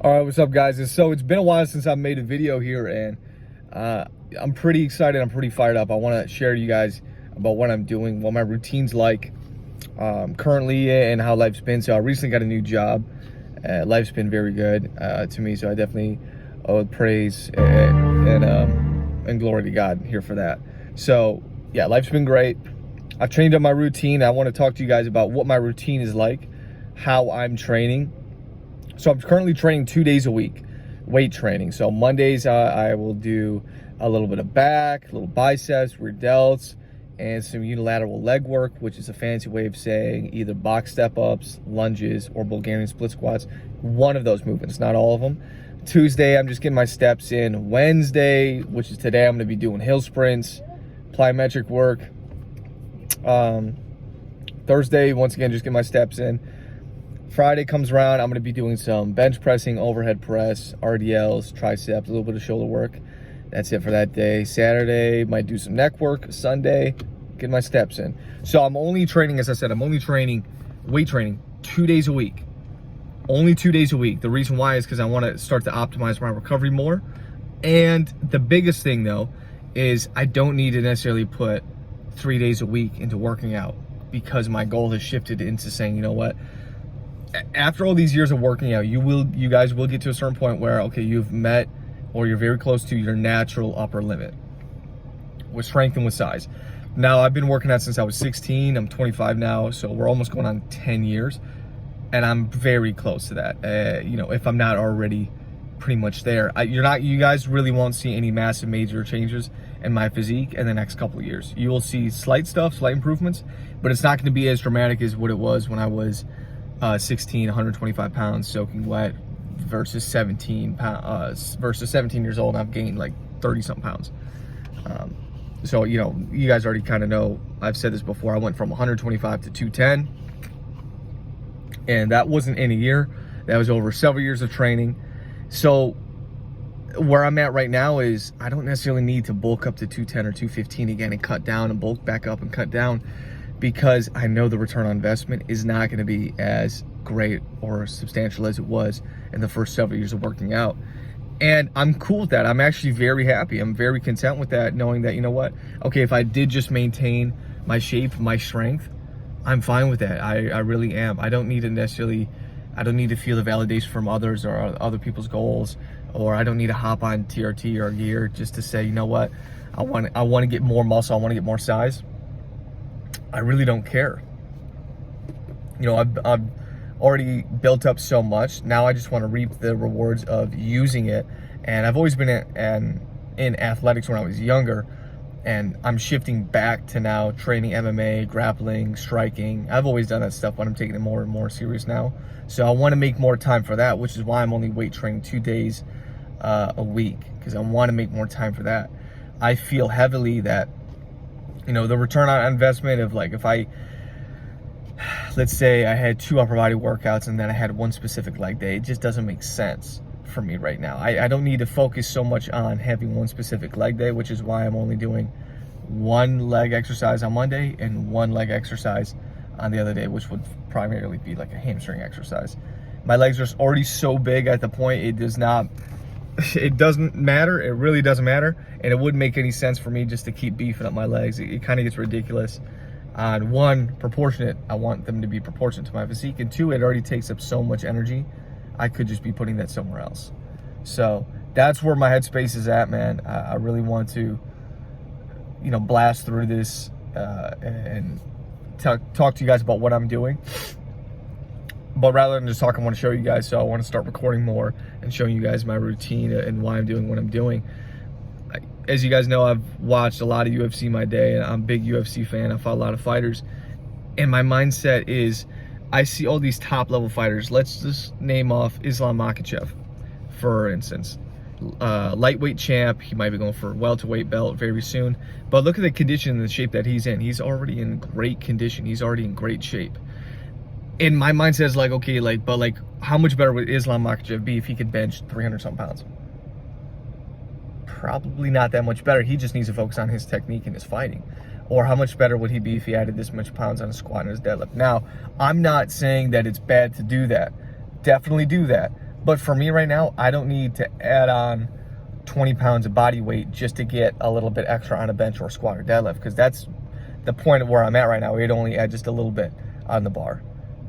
All right, what's up, guys? So it's been a while since I've made a video here, and I'm pretty excited. I'm pretty fired up. I want to share to you guys about what I'm doing, what my routine's like currently, and how life's been. So I recently got a new job. Life's been very good to me, so I definitely owe praise and glory to God here for that. So yeah, life's been great. I've trained up my routine. I want to talk to you guys about what my routine is like, how I'm training. So I'm currently training 2 days a week, weight training. So Mondays I will do a little bit of back, a little biceps, rear delts, and some unilateral leg work, which is a fancy way of saying either box step ups, lunges, or Bulgarian split squats. One of those movements, not all of them. Tuesday, I'm just getting my steps in. Wednesday, which is today, I'm going to be doing hill sprints, plyometric work. Thursday, once again, just get my steps in. Friday comes around, I'm going to be doing some bench pressing, overhead press, RDLs, triceps, a little bit of shoulder work. That's it for that day. Saturday, might do some neck work. Sunday, get my steps in. So I'm only training, as I said, I'm only training, weight training 2 days a week. Only 2 days a week. The reason why is because I want to start to optimize my recovery more. And the biggest thing, though, is I don't need to necessarily put 3 days a week into working out, because my goal has shifted into saying, you know what, after all these years of working out, you guys will get to a certain point where, okay, you've met or you're very close to your natural upper limit with strength and with size. Now, I've been working out since I was 16. I'm 25 now, so we're almost going on 10 years, and I'm very close to that. You know, if I'm not already pretty much there, you guys really won't see any massive major changes in my physique in the next couple of years. You will see slight stuff, slight improvements, but it's not going to be as dramatic as what it was when I was 16, 125 pounds soaking wet versus 17 years old, and I've gained like 30 something pounds. So, you know, you guys already kind of know, I've said this before, I went from 125 to 210, and that wasn't in a year. That was over several years of training. So where I'm at right now is I don't necessarily need to bulk up to 210 or 215 again and cut down and bulk back up and cut down, because I know the return on investment is not going to be as great or substantial as it was in the first several years of working out. And I'm cool with that. I'm actually very happy. I'm very content with that, knowing that, you know what, okay, if I did just maintain my shape, my strength, I'm fine with that. I really am. I don't need to feel the validation from others or other people's goals, or I don't need to hop on TRT or gear just to say, you know what, I want to get more muscle, I want to get more size. I really don't care. You know, I've already built up so much. Now I just want to reap the rewards of using it. And I've always been in athletics when I was younger, and I'm shifting back to now training MMA, grappling, striking. I've always done that stuff, but I'm taking it more and more serious now. So I want to make more time for that, which is why I'm only weight training 2 days a week, because I want to make more time for that. I feel heavily that, you know, the return on investment of, like, if let's say I had 2 upper body workouts and then I had 1 specific leg day, it just doesn't make sense for me right now. I don't need to focus so much on having 1 specific leg day, which is why I'm only doing 1 leg exercise on Monday and 1 leg exercise on the other day, which would primarily be like a hamstring exercise. My legs are already so big at the point it doesn't matter. It really doesn't matter. And it wouldn't make any sense for me just to keep beefing up my legs. It kind of gets ridiculous. On 1, proportionate. I want them to be proportionate to my physique. And 2, it already takes up so much energy. I could just be putting that somewhere else. So that's where my headspace is at, man. I really want to, you know, blast through this and talk to you guys about what I'm doing. But rather than just talk, I want to show you guys. So I want to start recording more and showing you guys my routine and why I'm doing what I'm doing. As you guys know, I've watched a lot of UFC in my day, and I'm a big UFC fan. I fought a lot of fighters, and my mindset is I see all these top level fighters. Let's just name off Islam Makhachev, for instance. Lightweight champ. He might be going for a welterweight belt very soon, but look at the condition and the shape that he's in. He's already in great condition. He's already in great shape. And my mindset is like, okay, but how much better would Islam Makhachev be if he could bench 300 something pounds? Probably not that much better. He just needs to focus on his technique and his fighting. Or how much better would he be if he added this much pounds on his squat and his deadlift? Now, I'm not saying that it's bad to do that. Definitely do that. But for me right now, I don't need to add on 20 pounds of body weight just to get a little bit extra on a bench or squat or deadlift, because that's the point of where I'm at right now. We'd only add just a little bit on the bar,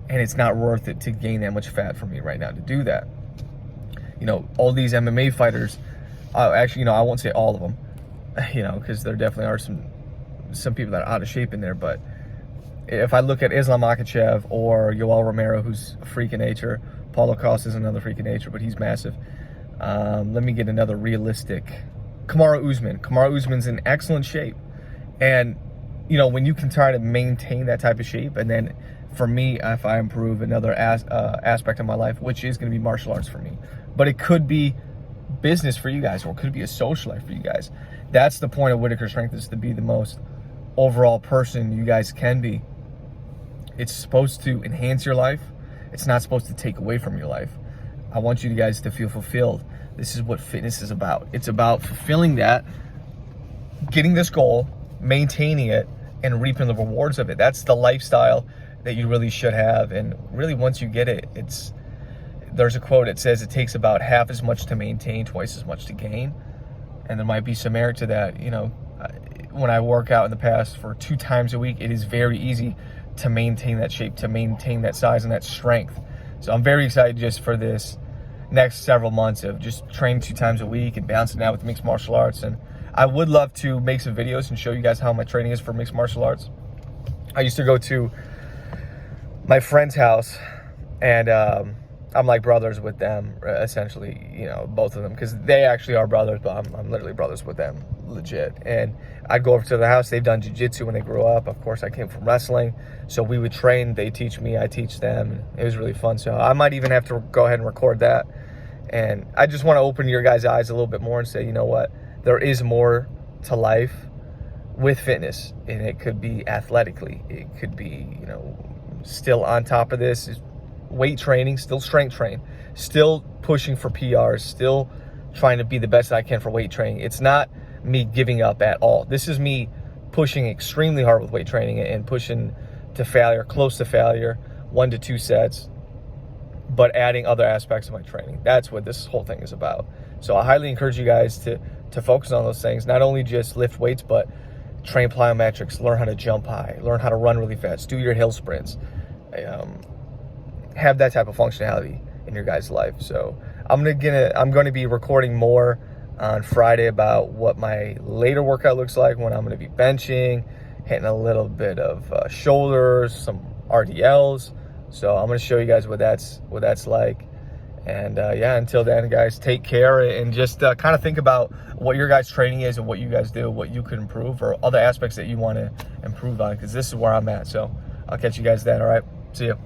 and it's not worth it to gain that much fat for me right now to do that. You know, all these MMA fighters, actually, you know, I won't say all of them, you know, because there definitely are some people that are out of shape in there. But if I look at Islam Makhachev or Yoel Romero, who's a freak of nature, Paulo Costa is another freak of nature, but he's massive. Let me get another realistic. Kamaru Usman. Kamaru Usman's in excellent shape. And, you know, when you can try to maintain that type of shape, and then for me, if I improve another aspect of my life, which is going to be martial arts for me, but it could be business for you guys, or it could be a social life for you guys. That's the point of Whitaker Strength, is to be the most overall person you guys can be. It's supposed to enhance your life. It's not supposed to take away from your life. I want you guys to feel fulfilled. This is what fitness is about. It's about fulfilling that, getting this goal, maintaining it, and reaping the rewards of it. That's the lifestyle that you really should have. And really, once you get it, there's a quote, it says it takes about half as much to maintain, twice as much to gain. And there might be some merit to that. You know, when I work out in the past for 2 times a week, it is very easy to maintain that shape, to maintain that size and that strength. So I'm very excited just for this next several months of just training 2 times a week and balancing that with mixed martial arts. And I would love to make some videos and show you guys how my training is for mixed martial arts. I used to go to my friend's house, and I'm like brothers with them, essentially, you know, both of them, because they actually are brothers, but I'm literally brothers with them, legit. And I'd go over to the house. They've done jiu-jitsu when they grew up. Of course, I came from wrestling, so we would train. They teach me, I teach them. It was really fun. So I might even have to go ahead and record that. And I just want to open your guys' eyes a little bit more and say, you know what, there is more to life with fitness, and it could be athletically. It could be, you know, still on top of this is weight training, still strength train, still pushing for PRs, still trying to be the best I can for weight training. It's not me giving up at all. This is me pushing extremely hard with weight training and pushing to failure, close to failure, 1 to 2 sets, but adding other aspects of my training. That's what this whole thing is about. So I highly encourage you guys to focus on those things, not only just lift weights, but train plyometrics, learn how to jump high, learn how to run really fast, do your hill sprints, have that type of functionality in your guys' life. So I'm going to be recording more on Friday about what my later workout looks like, when I'm going to be benching, hitting a little bit of shoulders, some RDLs. So I'm going to show you guys what that's like. And yeah, until then, guys, take care, and just kind of think about what your guys' training is and what you guys do, what you could improve, or other aspects that you want to improve on, because this is where I'm at. So I'll catch you guys then. All right, see you.